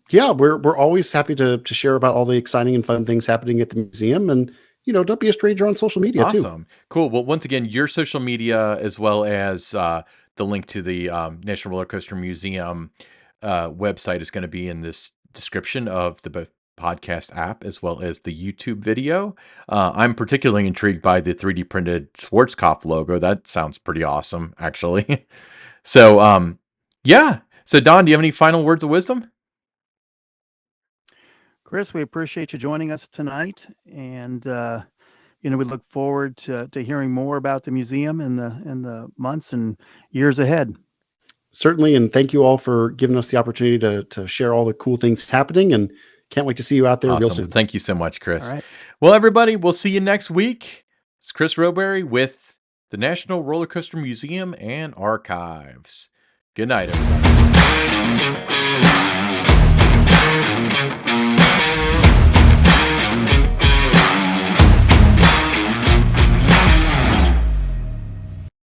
Yeah, we're always happy to share about all the exciting and fun things happening at the museum, and don't be a stranger on social media too. Awesome. Cool. Well, once again, your social media as well as the link to the National Roller Coaster Museum website is going to be in this description of the both podcast app as well as the YouTube video. I'm particularly intrigued by the 3D printed Schwarzkopf logo. That sounds pretty awesome, actually. So, yeah. So, Don, do you have any final words of wisdom? Kris, we appreciate you joining us tonight, and we look forward to hearing more about the museum in the months and years ahead. Certainly, and thank you all for giving us the opportunity to share all the cool things happening, and can't wait to see you out there real soon. Thank you so much, Kris. All right. Well, everybody, we'll see you next week. It's Kris Rowberry with the National Roller Coaster Museum and Archives. Good night, everybody.